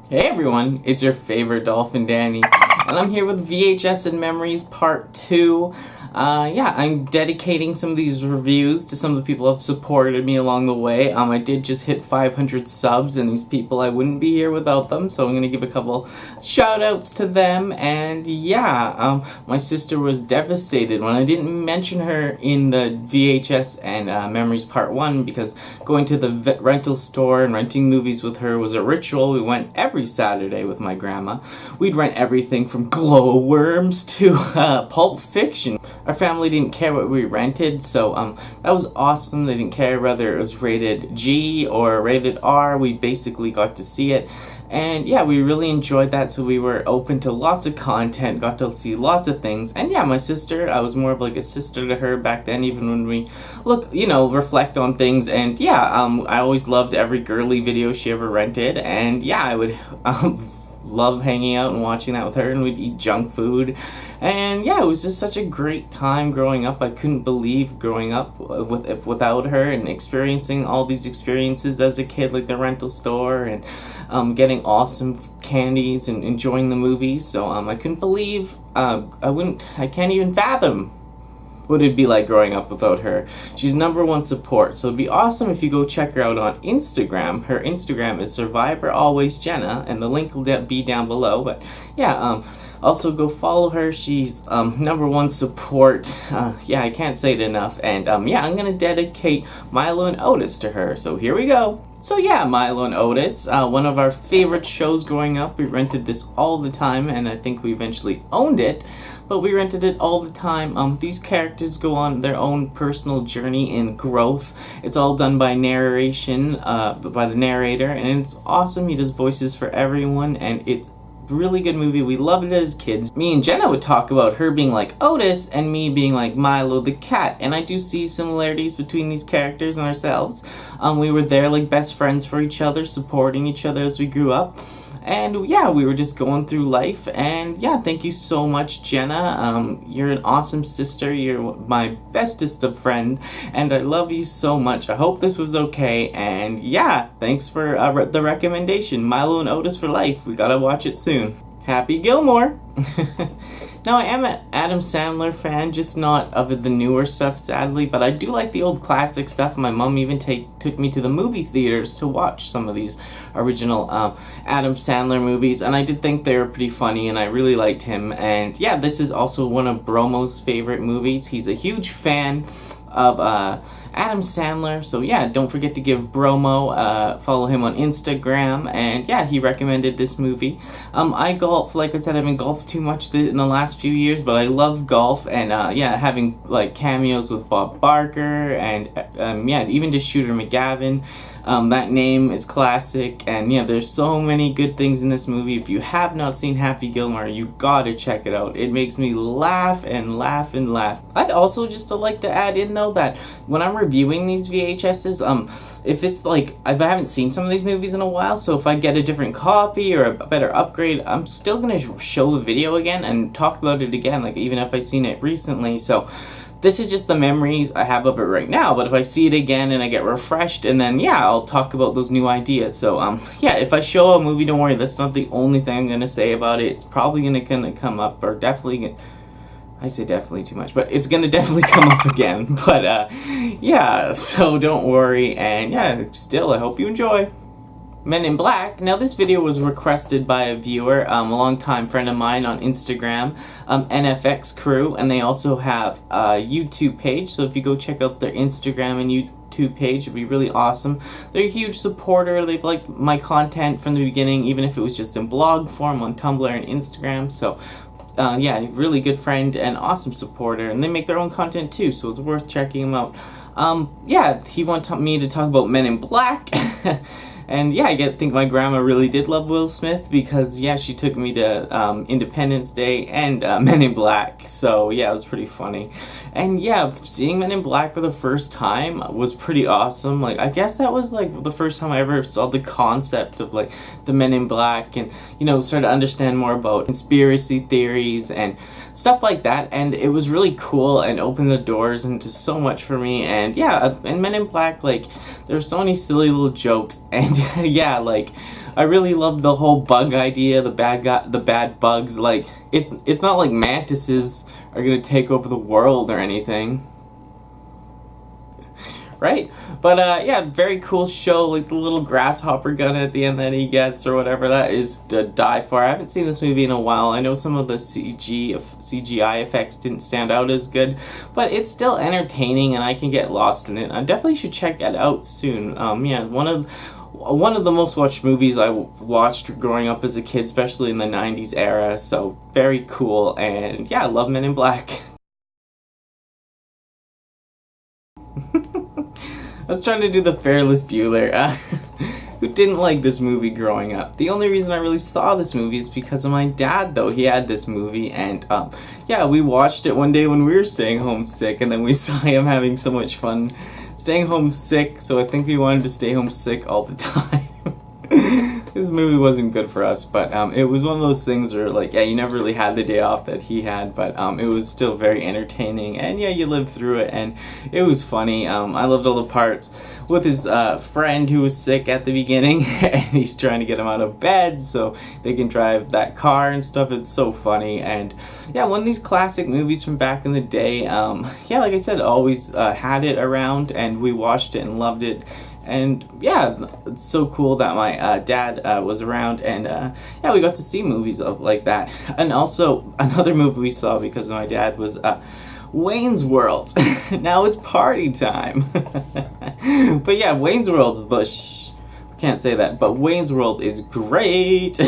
Hey everyone, it's your favorite Dolphin, Danny, and I'm here with VHS Memories Part 2. I'm dedicating some of these reviews to some of the people who have supported me along the way. I did just hit 500 subs, and these people, I wouldn't be here without them, so I'm going to give a couple shout-outs to them. And my sister was devastated when I didn't mention her in the VHS and Memories Part 1, because going to the rental store and renting movies with her was a ritual. We went every Saturday with my grandma. We'd rent everything from glowworms to Pulp Fiction. Our family didn't care what we rented, so that was awesome. They didn't care whether it was rated G or rated R. We basically got to see it. And yeah, we really enjoyed that, so we were open to lots of content, got to see lots of things. And yeah, my sister, I was more of like a sister to her back then, even when we reflect on things. And yeah, I always loved every girly video she ever rented. And yeah, I would love hanging out and watching that with her, and we'd eat junk food. And yeah, it was just such a great time growing up. I couldn't believe growing up without her and experiencing all these experiences as a kid, like the rental store and getting awesome candies and enjoying the movies. So I couldn't believe, I can't even fathom what it'd be like growing up without her. She's #1 support, so it'd be awesome if you go check her out on Instagram. Her Instagram is SurvivorAlwaysJenna, and the link will be down below. But yeah, also go follow her. She's #1 support. I can't say it enough. And I'm gonna dedicate Milo and Otis to her. So here we go. So yeah, Milo and Otis, one of our favorite shows growing up. We rented this all the time, and I think we eventually owned it, but we rented it all the time. These characters go on their own personal journey in growth. It's all done by narration, by the narrator, and it's awesome. He does voices for everyone, and it's really good movie. We loved it as kids. Me and Jenna would talk about her being like Otis and me being like Milo the cat, and I do see similarities between these characters and ourselves. We were there like best friends for each other, supporting each other as we grew up. And yeah, we were just going through life. And yeah, thank you so much, Jenna. You're an awesome sister. You're my bestest of friends, and I love you so much. I hope this was okay. And yeah, thanks for the recommendation. Milo and Otis for life. We gotta watch it soon. Happy Gilmore! Now, I am an Adam Sandler fan, just not of the newer stuff, sadly, but I do like the old classic stuff. My mom even took me to the movie theaters to watch some of these original Adam Sandler movies, and I did think they were pretty funny, and I really liked him. And yeah, this is also one of Bromo's favorite movies. He's a huge fan of Adam Sandler, so yeah, don't forget to give Bromo, follow him on Instagram. And yeah, he recommended this movie. I golf, like I said, I haven't golfed too much in the last few years, but I love golf. And having like cameos with Bob Barker and even just Shooter McGavin. That name is classic, and yeah, there's so many good things in this movie. If you have not seen Happy Gilmore, you gotta check it out. It makes me laugh and laugh and laugh. I'd also just like to add in though that when I'm reviewing these VHSs, if it's like, I haven't seen some of these movies in a while, so if I get a different copy or a better upgrade, I'm still gonna show the video again and talk about it again, like even if I've seen it recently. So this is just the memories I have of it right now, but if I see it again and I get refreshed, and then yeah, I'll talk about those new ideas. So if I show a movie, don't worry, that's not the only thing I'm gonna say about it. It's probably gonna come up, or definitely, I say definitely too much, but it's gonna definitely come up again. But yeah, so don't worry, and yeah, still, I hope you enjoy. Men in Black. Now, this video was requested by a viewer, a longtime friend of mine on Instagram, NFX Crew, and they also have a YouTube page, so if you go check out their Instagram and YouTube page, it'd be really awesome. They're a huge supporter. They've liked my content from the beginning, even if it was just in blog form on Tumblr and Instagram. So really good friend and awesome supporter, and they make their own content too, so it's worth checking them out. He wanted me to talk about Men in Black. And yeah, I think my grandma really did love Will Smith, because yeah, she took me to Independence Day and Men in Black. So yeah, it was pretty funny. And yeah, seeing Men in Black for the first time was pretty awesome. Like, I guess that was like the first time I ever saw the concept of like the Men in Black, and started to understand more about conspiracy theories and stuff like that. And it was really cool and opened the doors into so much for me. And yeah, and Men in Black, like, there's so many silly little jokes, and yeah, like, I really loved the whole bug idea, the bad bugs. Like, it's not like mantises are gonna take over the world or anything. Right? But, yeah, very cool show, like the little grasshopper gun at the end that he gets or whatever, that is to die for. I haven't seen this movie in a while. I know some of the CGI effects didn't stand out as good, but it's still entertaining and I can get lost in it. I definitely should check it out soon. Yeah, one of the most watched movies I watched growing up as a kid, especially in the 90s era, so very cool, and yeah, I love Men in Black. I was trying to do the Ferris Bueller. Who didn't like this movie growing up? The only reason I really saw this movie is because of my dad, though. He had this movie, and yeah, we watched it one day when we were staying home sick, and then we saw him having so much fun staying home sick, so I think we wanted to stay home sick all the time. This movie wasn't good for us, but it was one of those things where, like, yeah, you never really had the day off that he had, but it was still very entertaining, and yeah, you lived through it, and it was funny. I loved all the parts with his friend who was sick at the beginning, and he's trying to get him out of bed so they can drive that car and stuff. It's so funny, and yeah, one of these classic movies from back in the day. Yeah, like I said, always had it around, and we watched it and loved it. And yeah, it's so cool that my dad was around, and yeah, we got to see movies of like that. And also another movie we saw because of my dad was Wayne's World. Now it's party time. But yeah, Wayne's World's the can't say that, but Wayne's World is great.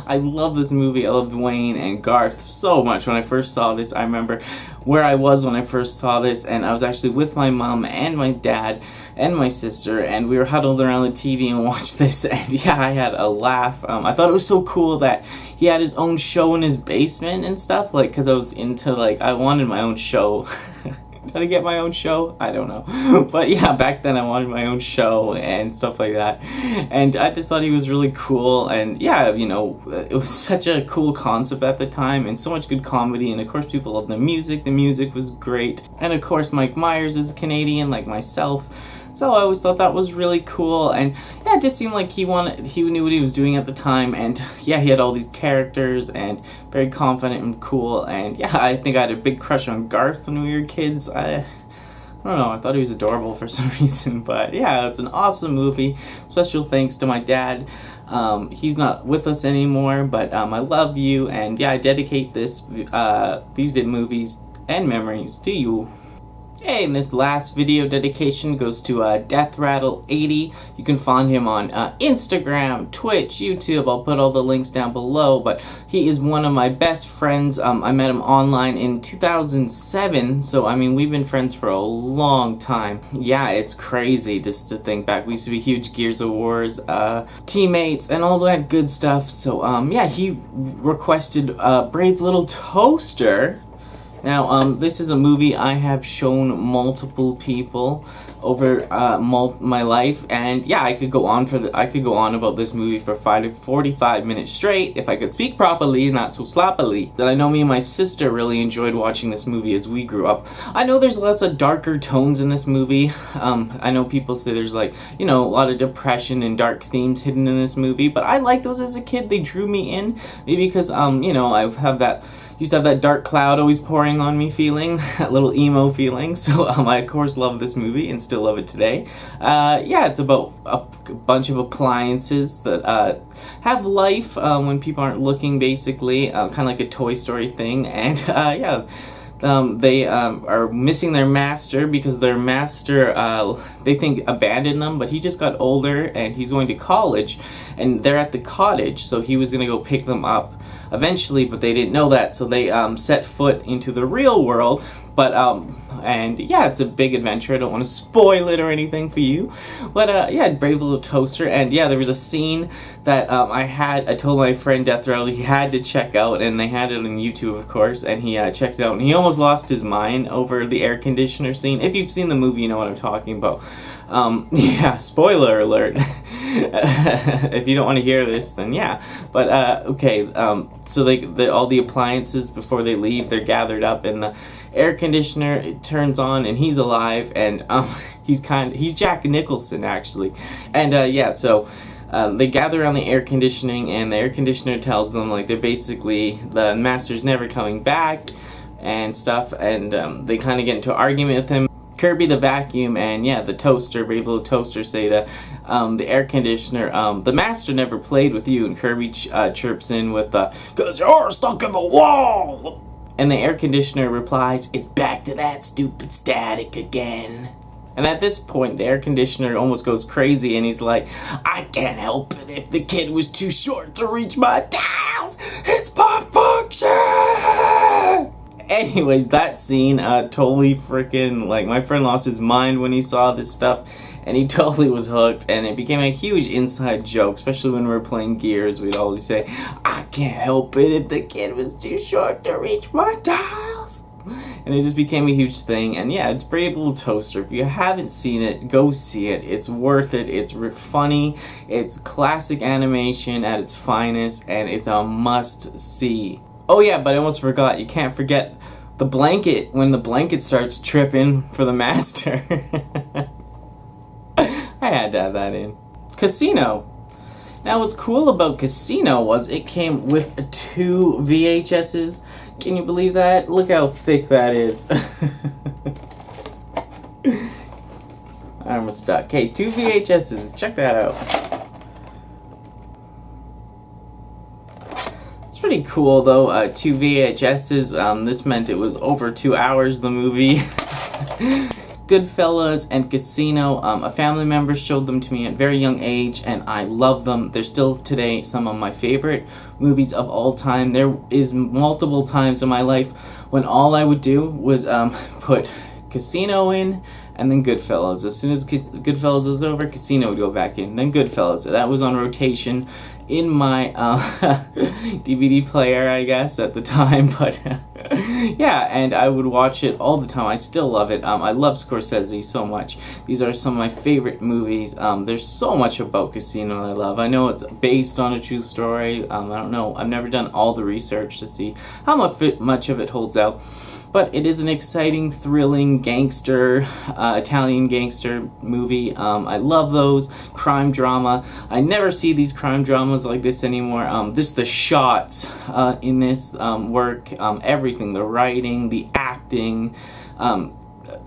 I love this movie. I loved Wayne and Garth so much. When I first saw this, I remember where I was when I first saw this, and I was actually with my mom and my dad and my sister, and we were huddled around the TV and watched this, and yeah, I had a laugh. I thought it was so cool that he had his own show in his basement and stuff, like, because I was into, like, I wanted my own show. Did I get my own show? I don't know. But yeah, back then I wanted my own show and stuff like that. And I just thought he was really cool. And yeah, you know, it was such a cool concept at the time and so much good comedy. And of course, people loved the music. The music was great. And of course, Mike Myers is Canadian, like myself. So I always thought that was really cool, and yeah, it just seemed like he knew what he was doing at the time, and yeah, he had all these characters, and very confident and cool, and yeah, I think I had a big crush on Garth when we were kids. I don't know, I thought he was adorable for some reason, but yeah, it's an awesome movie. Special thanks to my dad. He's not with us anymore, but I love you, and yeah, I dedicate these movies and memories to you. Hey, and this last video dedication goes to DeathRattle80. You can find him on Instagram, Twitch, YouTube. I'll put all the links down below, but he is one of my best friends. I met him online in 2007, so I mean, we've been friends for a long time. Yeah, it's crazy just to think back. We used to be huge Gears of Wars teammates and all that good stuff. So yeah, he requested Brave Little Toaster. Now, this is a movie I have shown multiple people over my life, and yeah, I could go on about this movie for 45 minutes straight if I could speak properly, not so sloppily. That I know me and my sister really enjoyed watching this movie as we grew up. I know there's lots of darker tones in this movie. I know people say there's, like, you know, a lot of depression and dark themes hidden in this movie, but I liked those as a kid. They drew me in, maybe because you know, I used to have that dark cloud always pouring on me feeling, that little emo feeling, so I of course love this movie and still love it today. Yeah, it's about a bunch of appliances that have life when people aren't looking, basically, kind of like a Toy Story thing, and yeah, they are missing their master because their master, they think, abandoned them, but he just got older and he's going to college, and they're at the cottage, so he was going to go pick them up eventually, but they didn't know that, so they set foot into the real world. But and yeah, it's a big adventure. I don't want to spoil it or anything for you, but yeah, Brave Little Toaster. And yeah, there was a scene that I told my friend Death Rattle he had to check out, and they had it on YouTube, of course, and he checked it out, and he almost lost his mind over the air conditioner scene. If you've seen the movie, you know what I'm talking about. Yeah, spoiler alert. If you don't want to hear this, then yeah. But okay, so all the appliances before they leave, they're gathered up, and the air conditioner, it turns on, and he's alive, and he's Jack Nicholson actually, and yeah, so. They gather around the air conditioning, and the air conditioner tells them like they're basically the master's never coming back and stuff, and they kind of get into an argument with him. Kirby the vacuum and yeah, the toaster, brave little toaster, say to the air conditioner, the master never played with you, and Kirby chirps in with the, "'Cause you're stuck in the wall!" And the air conditioner replies, "It's back to that stupid static again." And at this point, the air conditioner almost goes crazy, and he's like, "I can't help it if the kid was too short to reach my dials. It's my function!" Anyways, that scene totally freaking, like, my friend lost his mind when he saw this stuff, and he totally was hooked, and it became a huge inside joke, especially when we were playing Gears. We'd always say, "I can't help it if the kid was too short to reach my dials." And it just became a huge thing. And yeah, it's Brave Little Toaster. If you haven't seen it, go see it. It's worth it. It's funny. It's classic animation at its finest, and it's a must see. Oh yeah, but I almost forgot. You can't forget the blanket when the blanket starts tripping for the master. I had to add that in. Casino. Now what's cool about Casino was it came with 2 VHSs. Can you believe that? Look how thick that is. I'm stuck. Okay, 2 VHSs. Check that out. It's pretty cool though. 2 VHSs. This meant it was over 2 hours, the movie. Goodfellas and Casino, a family member showed them to me at a very young age, and I love them. They're still today some of my favorite movies of all time. There is multiple times in my life when all I would do was put Casino in and then Goodfellas. As soon as Goodfellas was over, Casino would go back in, then Goodfellas. That was on rotation in my DVD player, I guess, at the time, but yeah, and I would watch it all the time. I still love it. I love Scorsese so much. These are some of my favorite movies. There's so much about Casino I love. I know it's based on a true story. I don't know. I've never done all the research to see how much of it holds out. But it is an exciting, thrilling gangster, Italian gangster movie. I love those. Crime drama. I never see these crime dramas like this anymore. The shots in this work, everything, the writing, the acting,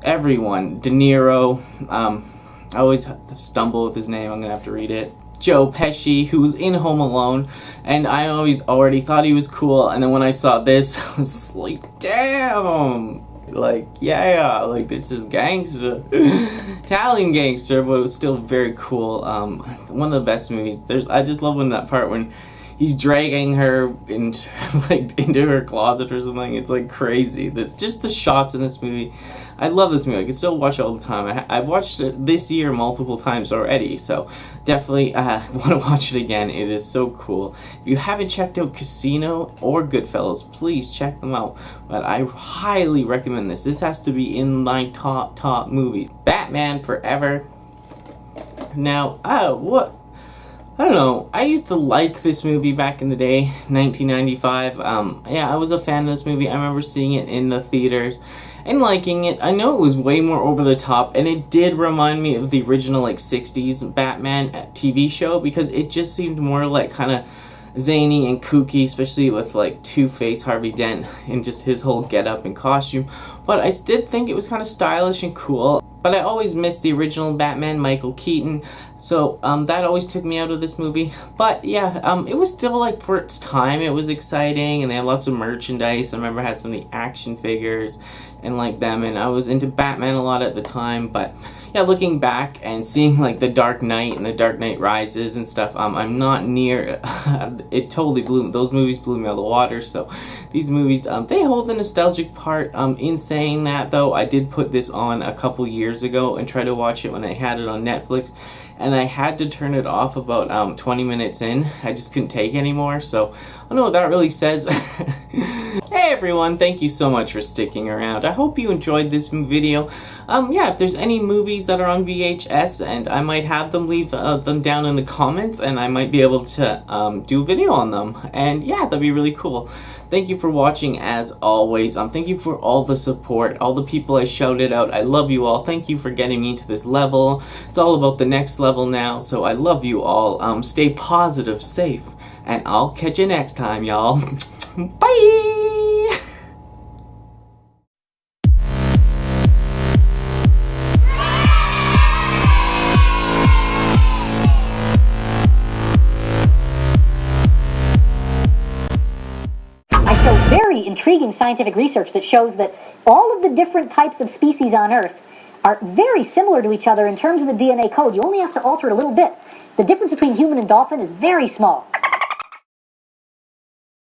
everyone. De Niro. I always stumble with his name. I'm going to have to read it. Joe Pesci, who was in Home Alone, and I already thought he was cool, and then when I saw this, I was like, damn, like, yeah, like, this is gangster, Italian gangster, but it was still very cool. One of the best movies. I just love that part when he's dragging her into her closet or something. It's like crazy. That's just the shots in this movie. I love this movie. I can still watch it all the time. I've watched it this year multiple times already, so definitely want to watch it again. It is so cool. If you haven't checked out Casino or Goodfellas, please check them out. But I highly recommend this. This has to be in my top movies. Batman Forever. Now, what? I don't know, I used to like this movie back in the day, 1995. Yeah, I was a fan of this movie. I remember seeing it in the theaters and liking it. I know it was way more over the top, and it did remind me of the original, like, 60s Batman TV show, because it just seemed more like kind of zany and kooky, especially with, like, Two-Face Harvey Dent and just his whole getup and costume. But I did think it was kind of stylish and cool. But I always missed the original Batman, Michael Keaton, so that always took me out of this movie. But yeah, it was still, like, for its time, it was exciting, and they had lots of merchandise. I remember I had some of the action figures and like them, and I was into Batman a lot at the time. But yeah, looking back and seeing like The Dark Knight and The Dark Knight Rises and stuff, I'm not near. It totally those movies blew me out of the water. So these movies, they hold the nostalgic part. In saying that though, I did put this on a couple years ago and try to watch it when I had it on Netflix, and I had to turn it off about 20 minutes in. I just couldn't take anymore, so I don't know what that really says. Hey everyone, thank you so much for sticking around. I hope you enjoyed this video. Yeah, if there's any movies that are on VHS, and I might have them, leave them down in the comments, and I might be able to do a video on them. And yeah, that'd be really cool. Thank you for watching as always. Thank you for all the support, all the people I shouted out. I love you all. Thank you for getting me to this level. It's all about the next level now, so I love you all. Stay positive, safe, and I'll catch you next time, y'all. Bye! I show very intriguing scientific research that shows that all of the different types of species on Earth are very similar to each other in terms of the DNA code. You only have to alter it a little bit. The difference between human and dolphin is very small.